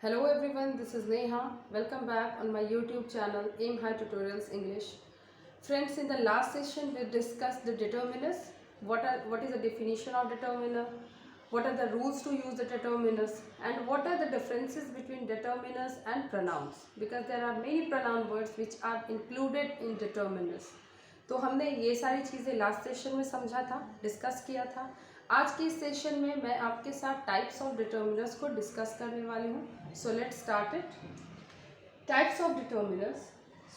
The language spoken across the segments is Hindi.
Hello everyone, this is Neha. Welcome back on my YouTube channel Aim High Tutorials English. Friends, in the last session we discussed the determiners. What is the definition of determiner? What are the rules to use the determiners? And what are the differences between determiners and pronouns? Because there are many pronoun words which are included in determiners. तो हमने ये सारी चीज़ें लास्ट सेशन में समझा था, डिस्कस किया था. आज के इस सेशन में मैं आपके साथ टाइप्स ऑफ डिटर्मिनर्स को डिस्कस करने वाली हूँ. So let's start it. Types of determiners.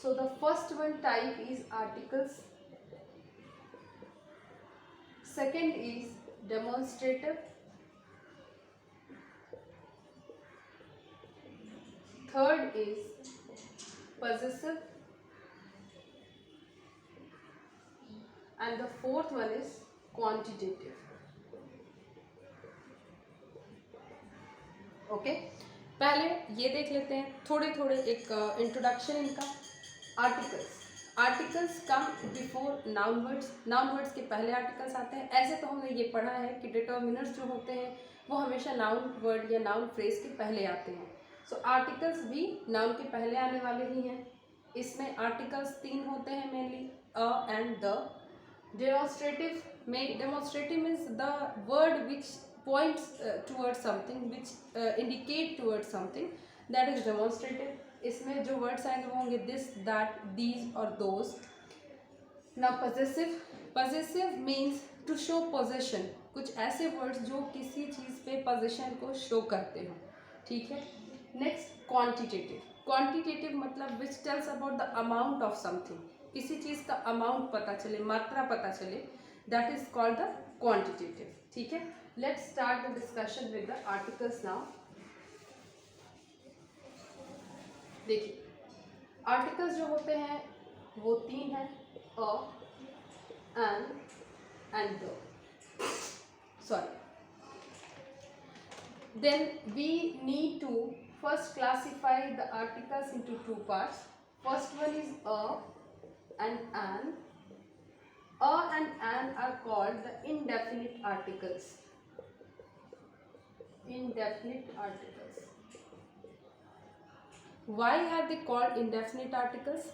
So the first one type is articles. Second is demonstrative. Third is possessive. And the fourth one is quantitative. Okay पहले ये देख लेते हैं थोड़े थोड़े एक इंट्रोडक्शन इनका. Articles come before noun words. Noun words के पहले आर्टिकल्स आते हैं. ऐसे तो हमने ये पढ़ा है कि डिटर्मिनर्स जो होते हैं वो हमेशा नाउन वर्ड या नाउन फ्रेज के पहले आते हैं. सो आर्टिकल्स भी नाउन के पहले आने वाले ही हैं. इसमें आर्टिकल्स तीन होते हैं mainly, a and the. Demonstrative means the word which points towards something, which indicate towards something, that is demonstrative. इसमें जो words आएंगे वो होंगे this, that, these और those. Now possessive means to show possession. कुछ ऐसे words जो किसी चीज़ पे possession को show करते हो. ठीक है. Next quantitative मतलब which tells about the amount of something. किसी चीज़ का अमाउंट पता चले, मात्रा पता चले, that is called the quantitative. ठीक है. Let's start the discussion with the articles now. देखिए आर्टिकल्स जो होते हैं वो तीन हैं, a, and the. Sorry. Then we need to first classify the articles into two parts. First one is a and an. A and an are called the indefinite articles. Why are they called indefinite articles?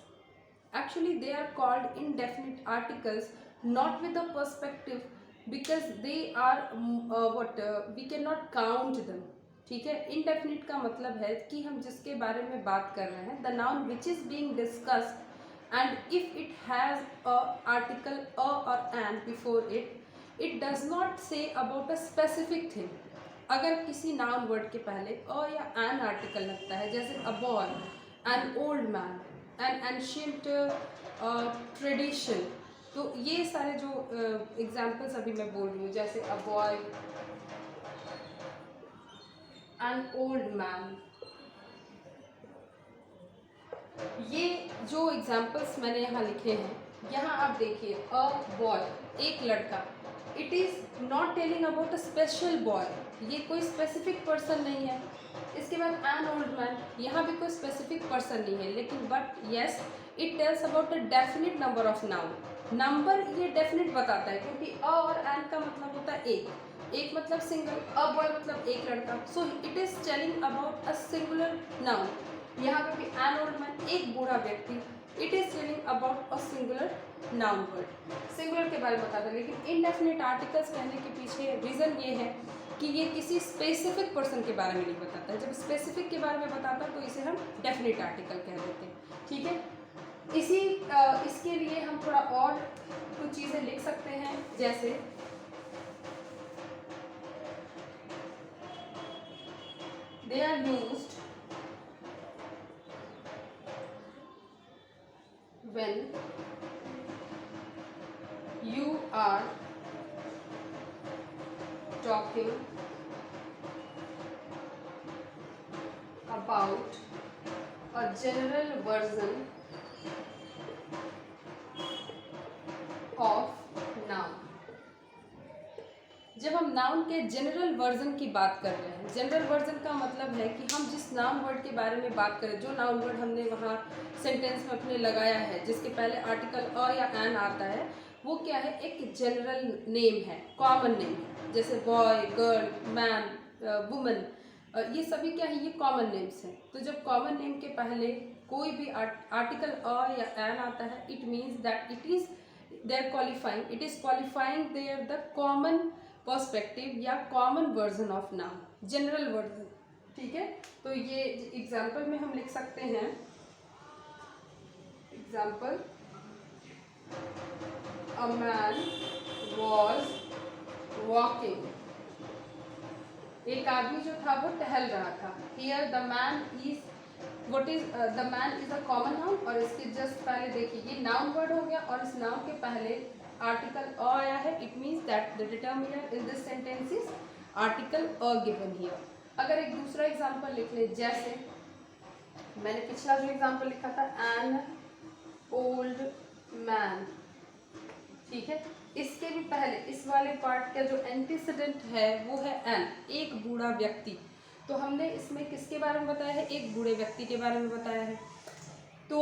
Actually they are called indefinite articles not with the perspective, because they are we cannot count them. ठीक है. indefinite का मतलब है कि हम जिसके बारे में बात कर रहे हैं, the noun which is being discussed, and if it has a article a or an before it, it does not say about a specific thing. अगर किसी noun word के पहले a या an article लगता है, जैसे a boy, an old man, an ancient tradition, तो ये सारे जो एग्जाम्पल्स अभी मैं बोल रही हूँ, जैसे a boy, an old man, ये जो एग्जाम्पल्स मैंने यहाँ लिखे हैं, यहाँ आप देखिए अ बॉय, एक लड़का. It is not telling about a special boy, ये कोई स्पेसिफिक पर्सन नहीं है. इसके बाद एन ओल्ड मैन, यहाँ भी कोई स्पेसिफिक पर्सन नहीं है, लेकिन but yes it tells about a definite number of noun. Number ये डेफिनेट बताता है, क्योंकि अ और एन का मतलब होता है एक मतलब सिंगल, अ बॉय मतलब एक लड़का. So it is telling about a singular noun. यहाँ पे भी एन ओल्ड मैन, एक बूढ़ा व्यक्ति. It is telling about a singular noun word, singular के बारे में बताता है. लेकिन इनडेफिनेट आर्टिकल्स कहने के पीछे रीज़न ये है कि ये किसी स्पेसिफिक पर्सन के बारे में नहीं बताता है. जब स्पेसिफिक के बारे में बताता तो इसे हम डेफिनेट आर्टिकल कह देते हैं. ठीक है. इसके लिए हम थोड़ा और कुछ चीज़ें लिख सकते हैं, जैसे they are used when you are talking about a general version of noun. जब हम नाउन के जनरल वर्जन की बात कर रहे हैं, जनरल वर्जन का मतलब है कि हम जिस नाउन वर्ड के बारे में बात करें, जो नाउन वर्ड हमने वहाँ सेंटेंस में अपने लगाया है, जिसके पहले आर्टिकल अ या एन आता है, वो क्या है, एक जनरल नेम है, कॉमन नेम है. जैसे बॉय, गर्ल, मैन, वुमन, ये सभी क्या है, ये कॉमन नेम्स हैं। तो जब कॉमन नेम के पहले कोई भी आर्टिकल अ या एन आता है, it means that it is there qualifying, it is qualifying there the common perspective या common version of noun, general version. ठीक है, तो ये एग्जाम्पल में हम लिख सकते हैं, example, a man was walking, एक आदमी जो था वो टहल रहा था। Here the man is, what is the man is a common noun, और इसके जस्ट पहले देखिए ये नाउन वर्ड हो गया और इस नाउन के पहले आर्टिकल अ आया है, it means that the determiner in this sentence is article a given here. अगर एक दूसरा एग्जाम्पल लिख ले, जैसे मैंने पिछला जो एग्जाम्पल लिखा था, एन ओल्ड मैन, ठीक है, इसके भी पहले इस वाले पार्ट का जो एंटीसीडेंट है वो है एन, एक बूढ़ा व्यक्ति। तो हमने इसमें किसके बारे में बताया है, एक बूढ़े व्यक्ति के बारे में बताया है। तो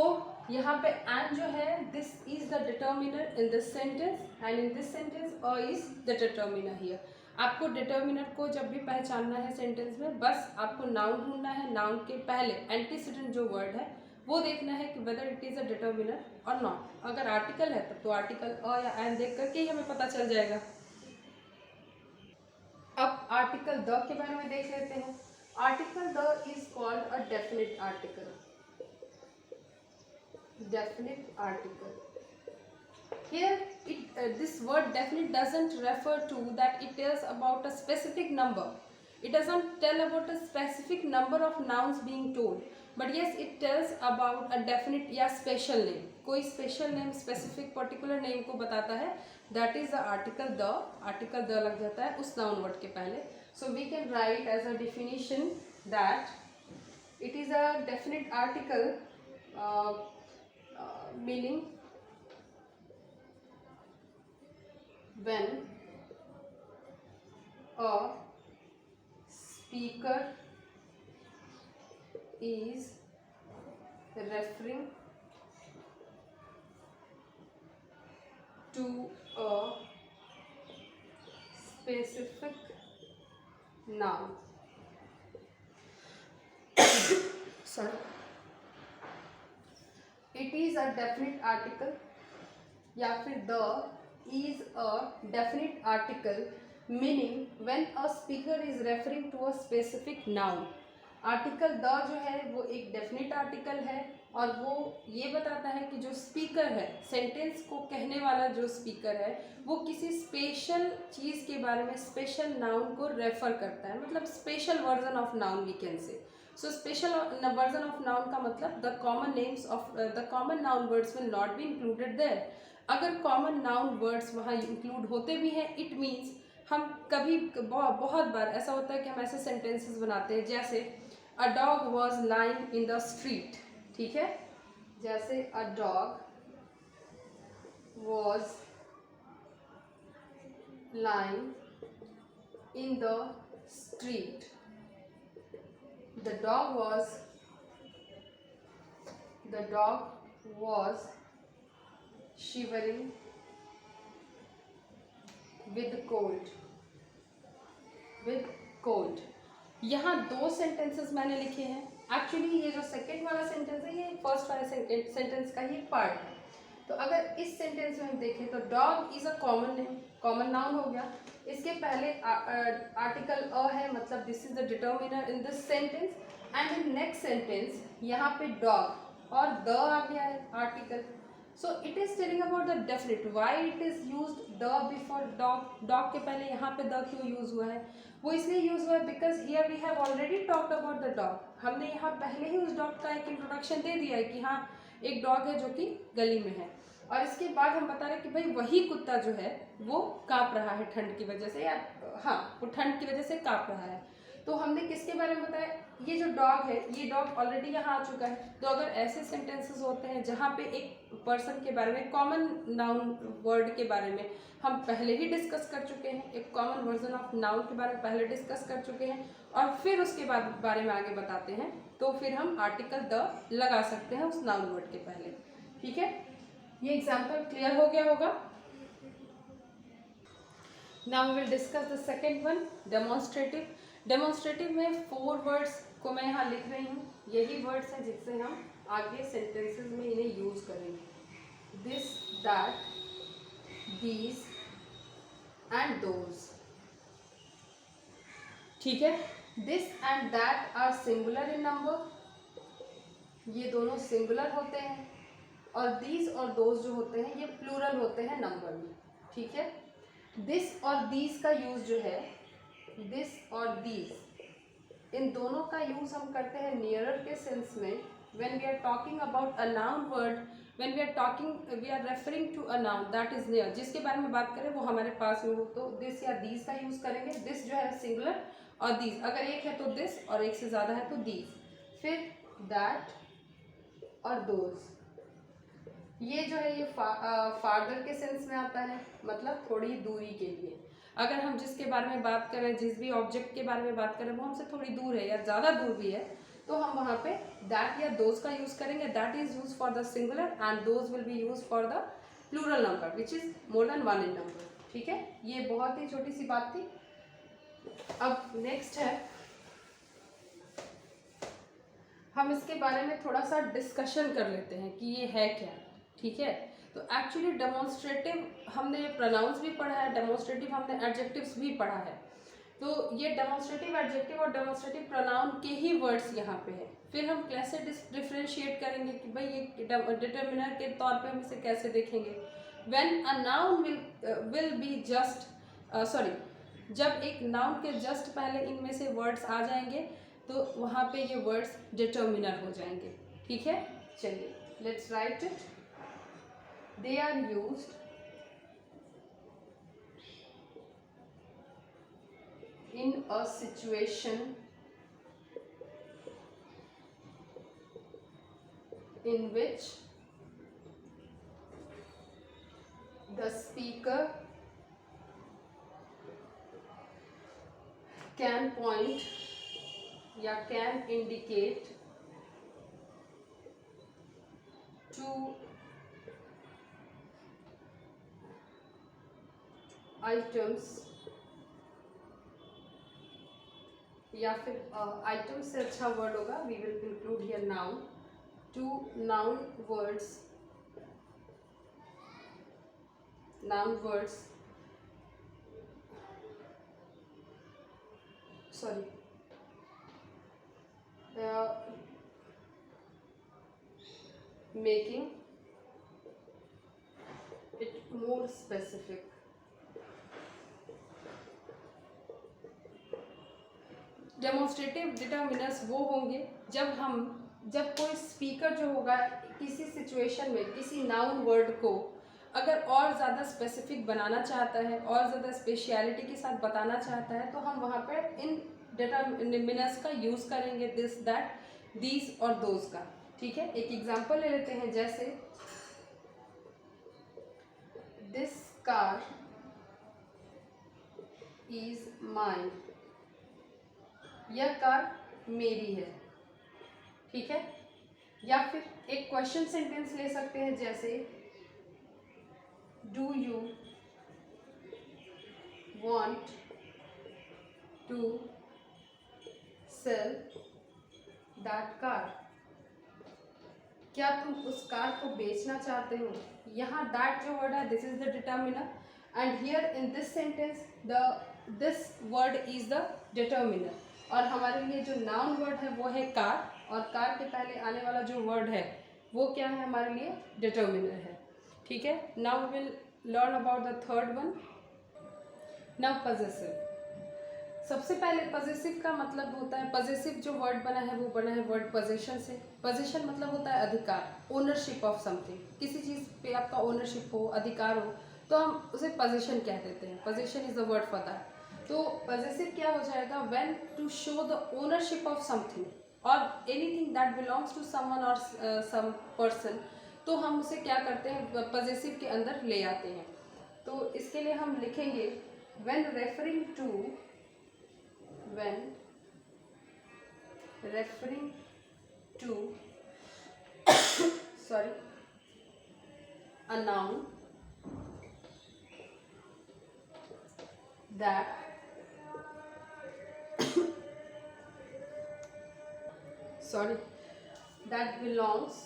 यहाँ पे एन जो है, this is the determiner in this sentence, and in this sentence a is the determiner here. आपको डिटर्मिनर को जब भी पहचानना है सेंटेंस में, बस आपको नाउन ढूंढना है, नाउन के पहले एंटीसीडेंट जो वर्ड है वो देखना है कि whether it is a determiner और नॉट। अगर आर्टिकल है तब तो आर्टिकल अ या एन देख करके ही हमें पता चल जाएगा। अब आर्टिकल द के बारे में देख लेते हैं। Article the is called a definite article, definite article. Here this word definite doesn't refer to that it tells about a specific number. It doesn't tell about a specific number of nouns being told, but yes it tells about a definite या special name. कोई special name, specific particular name को बताता है, that is the article the. article the लग जाता है उस noun word के पहले. So we can write as a definition that it is a definite article meaning when a speaker is referring to a specific noun. Sorry. It is a definite article या फिर the is a definite article meaning when a speaker is referring to a specific noun. Article the जो है वो एक डेफिनेट आर्टिकल है और वो ये बताता है कि जो स्पीकर है, सेंटेंस को कहने वाला जो स्पीकर है, वो किसी स्पेशल चीज़ के बारे में, स्पेशल नाउन को रेफर करता है, मतलब special version of noun we can say. So special version of noun का मतलब the common names of the common noun words will not be included there. अगर कॉमन नाउन वर्ड्स वहाँ इंक्लूड होते भी हैं, इट मीन्स हम कभी बहुत बार ऐसा होता है कि हम ऐसे सेंटेंसेस बनाते हैं जैसे a dog was lying in the street. ठीक है, जैसे a dog was lying in the street. The dog was shivering with cold. यहाँ दो सेंटेंसेस मैंने लिखे हैं. एक्चुअली ये जो सेकेंड वाला सेंटेंस है ये फर्स्ट वाले सेंटेंस का ही पार्ट है. तो अगर इस सेंटेंस में हम देखें तो dog is a common name, common noun हो गया. इसके पहले आर्टिकल अ है, मतलब this is the determiner in this sentence. And in next sentence यहाँ पे डॉग और द आ गया है article. So it is telling about the definite. Why it is used the before dog. Dog के पहले यहाँ पे द क्यों यूज हुआ है? वो इसलिए यूज हुआ है because here we have already talked about the dog. हमने यहाँ पहले ही उस डॉग का एक इंट्रोडक्शन दे दिया है कि हाँ एक डॉग है जो कि गली में है, और इसके बाद हम बता रहे हैं कि भाई वही कुत्ता जो है वो काँप रहा है ठंड की वजह से, या हाँ वो ठंड की वजह से काँप रहा है. तो हमने किसके बारे में बताया? ये जो डॉग है, ये डॉग ऑलरेडी यहाँ आ चुका है. तो अगर ऐसे सेंटेंसेस होते हैं जहाँ पे एक पर्सन के बारे में, कॉमन नाउन वर्ड के बारे में हम पहले ही डिस्कस कर चुके हैं, एक कॉमन वर्जन ऑफ नाउन के बारे में पहले डिस्कस कर चुके हैं, और फिर उसके बाद बारे में आगे बताते हैं, तो फिर हम आर्टिकल द लगा सकते हैं उस नाउन वर्ड के पहले. ठीक है, ये एग्जाम्पल क्लियर हो गया होगा. Now we will discuss the second one, demonstrative. Demonstrative में 4 वर्ड्स को मैं यहाँ लिख रही हूँ, यही वर्ड्स हैं जिससे हम आगे सेंटेंसेस में इन्हें यूज़ करेंगे। This, that, these and those. ठीक है, this and that are singular in number, ये दोनों सिंगुलर होते हैं, और दीज और दोज जो होते हैं ये प्लूरल होते हैं नंबर में। ठीक है, दिस और दीज का यूज जो है, दिस और दीज, इन दोनों का यूज हम करते हैं नियरर के सेंस में। When we are talking about a noun word, when we are referring to a noun that is near, जिसके बारे में बात करें वो हमारे पास में हो, तो दिस या दीज का यूज करेंगे। दिस जो है सिंगुलर, और दीज अगर एक है तो दिस, और एक से ज़्यादा है तो दीज। फिर दैट और दोज, ये जो है ये फार्दर के सेंस में आता है, मतलब थोड़ी दूरी के लिए। अगर हम जिसके बारे में बात कर रहे हैं, जिस भी ऑब्जेक्ट के बारे में बात कर रहे हैं वो हमसे थोड़ी दूर है या ज़्यादा दूर भी है, तो हम वहाँ पे दैट या दोज का यूज़ करेंगे। That is use for the singular and those will be use for the plural number which is more than 1 in number. ठीक है, ये बहुत ही छोटी सी बात थी। अब नेक्स्ट है, हम इसके बारे में थोड़ा सा डिस्कशन कर लेते हैं कि ये है क्या। ठीक है, तो एक्चुअली डेमोन्स्ट्रेटिव हमने प्रोनाउंस भी पढ़ा है, डेमोन्स्ट्रेटिव हमने एडजेक्टिव्स भी पढ़ा है। तो ये डेमोन्स्ट्रेटिव एडजेक्टिव और डेमोन्स्ट्रेटिव प्रोनाउन के ही वर्ड्स यहाँ पे है। फिर हम कैसे डिफ्रेंशिएट करेंगे कि भाई ये डिटर्मिनर के तौर पे हम इसे कैसे देखेंगे। When a noun will be just जब एक नाउन के जस्ट पहले इनमें से वर्ड्स आ जाएंगे तो वहाँ पे ये वर्ड्स डिटर्मिनर हो जाएंगे। ठीक है, चलिए let's write it. They are used in a situation in which the speaker can point या can indicate to आइटम्स, या फिर आइटम्स से अच्छा वर्ड होगा, we will include here noun, two noun words sorry making it more specific। Demonstrative determiners वो होंगे जब कोई स्पीकर जो होगा किसी सिचुएशन में किसी नाउन वर्ड को अगर और ज़्यादा स्पेसिफिक बनाना चाहता है, और ज़्यादा स्पेशलिटी के साथ बताना चाहता है, तो हम वहाँ पर इन डिटर्मिनर्स का यूज़ करेंगे, दिस, दैट, दीज और दोज का। ठीक है, एक एग्जांपल ले लेते हैं, जैसे दिस कार इज माइन, यह कार मेरी है। ठीक है, या फिर एक क्वेश्चन सेंटेंस ले सकते हैं, जैसे do you want to sell that car, क्या तुम उस कार को बेचना चाहते हो। यहाँ दैट जो वर्ड है this is the determiner, and here in this sentence this word is the determiner, और हमारे लिए जो नाउन वर्ड है वो है कार, और कार के पहले आने वाला जो वर्ड है वो क्या है, हमारे लिए डिटर्मिनर है। ठीक है, now we will learn about the third one. Now possessive. सबसे पहले पजेसिव का मतलब होता है, पजेसिव जो वर्ड बना है वो बना है वर्ड पोजेशन से। पोजेशन मतलब होता है अधिकार, ओनरशिप ऑफ समथिंग, किसी चीज़ पे आपका ओनरशिप हो, अधिकार हो, तो हम उसे पोजेशन कह देते हैं। Possession is the word for that. तो पजेसिव क्या हो जाएगा, when to show the ownership of something और anything that belongs to someone और सम पर्सन, तो हम उसे क्या करते हैं, पजेसिव के अंदर ले आते हैं। तो इसके लिए हम लिखेंगे when referring to a noun that sorry, that belongs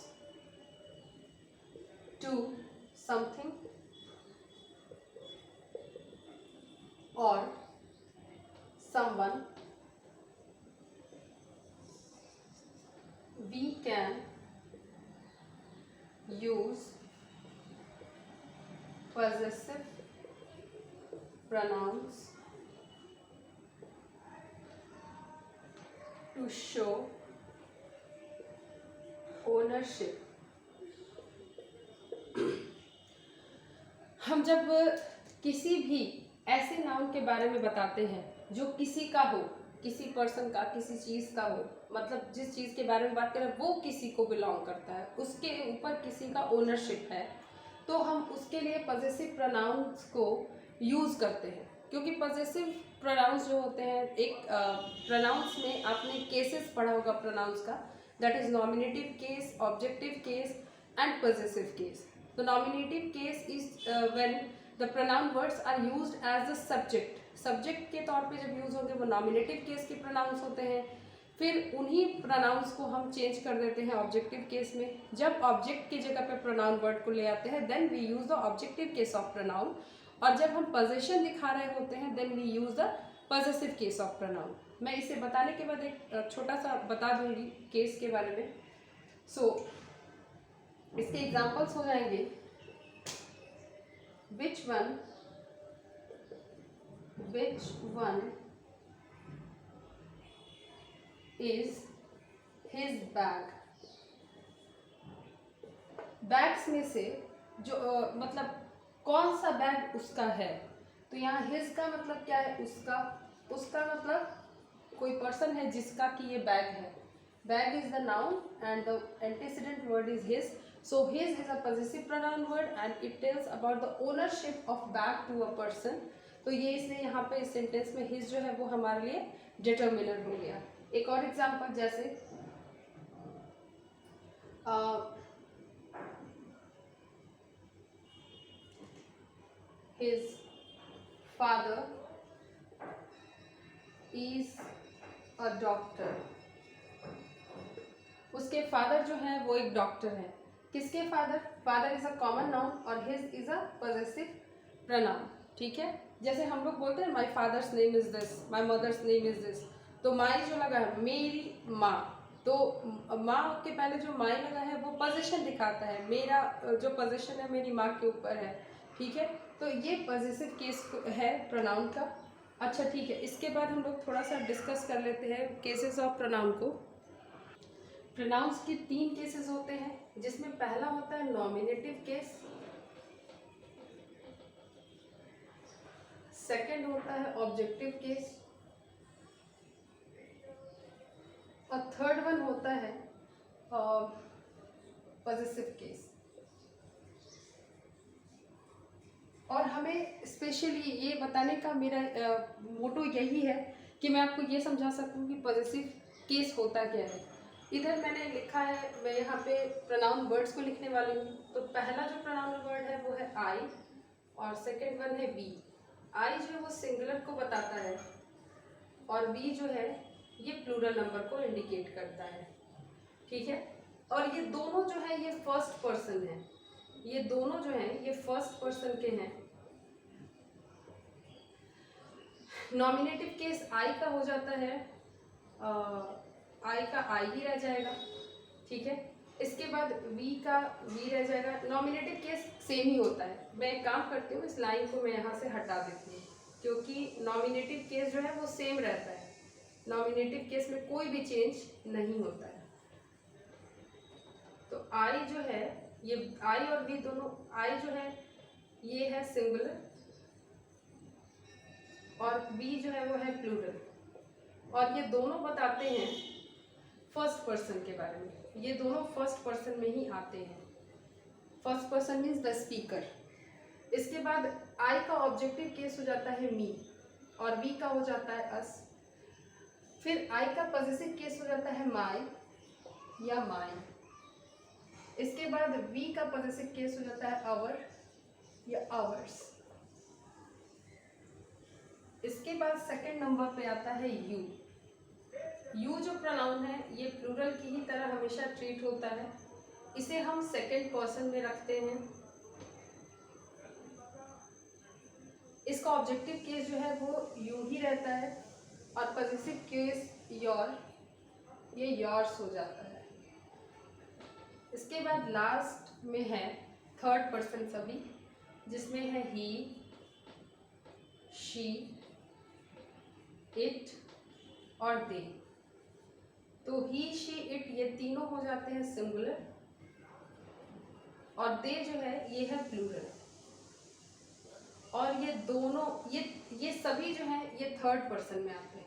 to something or someone, we can use possessive pronouns to show ownership. हम जब किसी भी ऐसे नाउन के बारे में बताते हैं जो किसी का हो, किसी पर्सन का, किसी चीज़ का हो, मतलब जिस चीज़ के बारे में बात करें वो किसी को बिलोंग करता है, उसके ऊपर किसी का ओनरशिप है, तो हम उसके लिए पॉजेसिव प्रोनाउंस को यूज़ करते हैं। क्योंकि पॉजेसिव प्रोनाउंस जो होते हैं, एक प्रोनाउंस में आपने केसेस पढ़ा होगा प्रोनाउंस का, that is nominative case, objective case and possessive case. तो nominative case is when the pronoun words are used as the subject के तौर पे जब यूज होंगे वो नॉमिनेटिव केस के प्रोनाउंस होते हैं। फिर उन्हीं प्रोनाउंस को हम चेंज कर देते हैं ऑब्जेक्टिव केस में। जब ऑब्जेक्ट की जगह पे प्रोनाउन वर्ड को ले आते हैं then we use the objective case of pronoun, और जब हम पोजेशन दिखा रहे होते हैं then we use the possessive case of pronoun. मैं इसे बताने के बाद एक छोटा सा बता दूंगी केस के बारे में। सो इसके एग्जांपल्स हो जाएंगे which one is his bag। Bags में से जो मतलब कौन सा बैग उसका है, तो यहाँ हिज का मतलब क्या है, उसका मतलब कोई पर्सन है जिसका कि ये बैग है। Bag is the noun and the antecedent word is his. So his is a possessive pronoun word and it tells about the ownership of bag to a person। तो ये इसलिए यहाँ पे इस सेंटेंस में his जो है वो हमारे लिए डिटर्मिनर हो गया। एक और एग्जांपल जैसे his father is a doctor। उसके फादर जो है वो एक डॉक्टर है। किसके father? Father is a common noun और his is a possessive pronoun. ठीक है, जैसे हम लोग बोलते हैं my father's name is this, my mother's name is this, तो माई जो लगा है मेरी माँ, तो माँ के पहले जो माई लगा है वो पोजीशन दिखाता है, मेरा जो पोजीशन है मेरी माँ के ऊपर है। ठीक है, तो ये पॉजेसिव केस है प्रोनाउन का। अच्छा ठीक है, इसके बाद हम लोग थोड़ा सा डिस्कस कर लेते हैं केसेस ऑफ प्रोनाउन को। प्रोनाउंस के 3 केसेस होते हैं, जिसमें पहला होता है नॉमिनेटिव केस, सेकंड होता है ऑब्जेक्टिव केस और थर्ड वन होता है पॉजेसिव केस। और हमें स्पेशली ये बताने का मेरा मोटो यही है कि मैं आपको ये समझा सकूं कि पॉजेसिव केस होता क्या है। इधर मैंने लिखा है, मैं यहाँ पे प्रोनाउन वर्ड्स को लिखने वाली हूँ। तो पहला जो प्रोनाउन वर्ड है वो है आई और सेकंड वन है वी। आई जो है वो सिंगुलर को बताता है और वी जो है ये प्लूरल नंबर को इंडिकेट करता है। ठीक है, और ये दोनों जो है ये फर्स्ट पर्सन है, ये दोनों जो है ये फर्स्ट पर्सन के हैं। नॉमिनेटिव केस आई का हो जाता है, आई का आई ही रह जाएगा। ठीक है, इसके बाद वी का वी रह जाएगा। नॉमिनेटिव केस सेम ही होता है। मैं एक काम करती हूँ, इस लाइन को मैं यहाँ से हटा देती हूँ क्योंकि नॉमिनेटिव केस जो है वो सेम रहता है। नॉमिनेटिव केस में कोई भी चेंज नहीं होता है। तो आई जो है ये आई और वी दोनों, आई जो है ये है सिंगुलर और वी जो है वो है प्लूरल, और ये दोनों बताते हैं फर्स्ट पर्सन के बारे में। ये दोनों फर्स्ट पर्सन में ही आते हैं। First person means the speaker. इसके बाद आई का ऑब्जेक्टिव केस हो जाता है मी और वी का हो जाता है अस। फिर आई का पॉजेसिव केस हो जाता है माई या माई। इसके बाद वी का पॉजेसिव केस हो जाता है आवर या आवर्स। इसके बाद सेकंड नंबर पे आता है यू। यू जो प्रोनाउन है ये प्लूरल की ही तरह हमेशा ट्रीट होता है। इसे हम सेकंड पर्सन में रखते हैं। इसका ऑब्जेक्टिव केस जो है वो यू ही रहता है और पॉजिटिव केस योर, ये योर्स हो जाता है। इसके बाद लास्ट में है थर्ड पर्सन सभी, जिसमें है ही, शी, इट और दे। तो ही, शी, इट ये तीनों हो जाते हैं सिंगुलर और दे जो है ये है प्लूरल। और ये दोनों ये सभी जो है ये थर्ड पर्सन में आते हैं।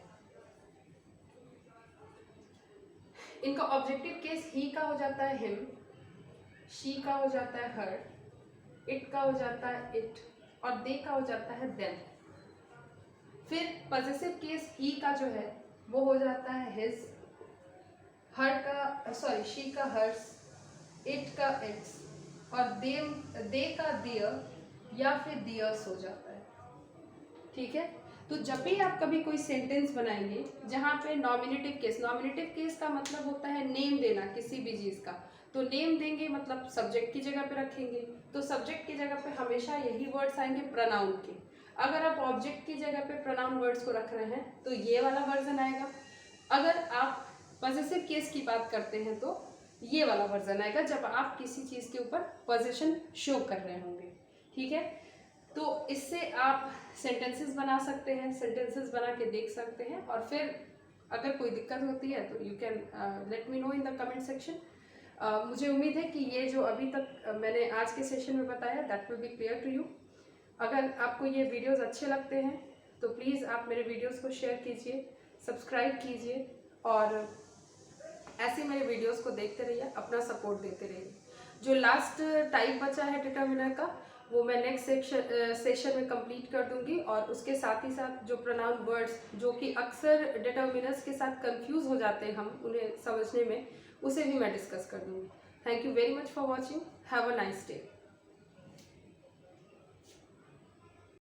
इनका ऑब्जेक्टिव केस ही का हो जाता है हिम, शी का हो जाता है हर, इट का हो जाता है इट और दे का हो जाता है देम। फिर पॉसेसिव केस ही का जो है वो हो जाता है हिज, हर का शी का हर्स, इट का इट्स और दे का देयर या फिर दियर्स हो जाता है। ठीक है, तो जब भी आप कभी कोई सेंटेंस बनाएंगे जहाँ पे नॉमिनेटिव केस का मतलब होता है नेम देना किसी भी चीज़ का। तो नेम देंगे मतलब सब्जेक्ट की जगह पे रखेंगे, तो सब्जेक्ट की जगह पे हमेशा यही वर्ड्स आएंगे प्रोनाउन के। अगर आप ऑब्जेक्ट की जगह पे प्रोनाउन वर्ड्स को रख रहे हैं तो ये वाला वर्जन आएगा। अगर आप पॉसेसिव केस की बात करते हैं तो ये वाला वर्जन आएगा जब आप किसी चीज़ के ऊपर पोजीशन शो कर रहे होंगे। ठीक है, तो इससे आप सेंटेंसेस बना सकते हैं, सेंटेंसेस बना के देख सकते हैं और फिर अगर कोई दिक्कत होती है तो you can let me know in the comment section. मुझे उम्मीद है कि ये जो अभी तक मैंने आज के सेशन में बताया that will be clear to you. अगर आपको ये वीडियोस अच्छे लगते हैं तो प्लीज़ आप मेरे वीडियोस को शेयर कीजिए, सब्सक्राइब कीजिए और ऐसे मेरे वीडियोस को देखते रहिए, अपना सपोर्ट देते रहिए। जो लास्ट टाइप बचा है डिटर्मिनर का वो मैं नेक्स्ट सेशन में कंप्लीट कर दूंगी और उसके साथ ही साथ जो प्रोनाउन वर्ड्स जो कि अक्सर डिटर्मिनर्स के साथ कंफ्यूज हो जाते हैं हम उन्हें समझने में, उसे भी मैं डिस्कस कर दूंगी। Thank you very much for watching. Have a nice day.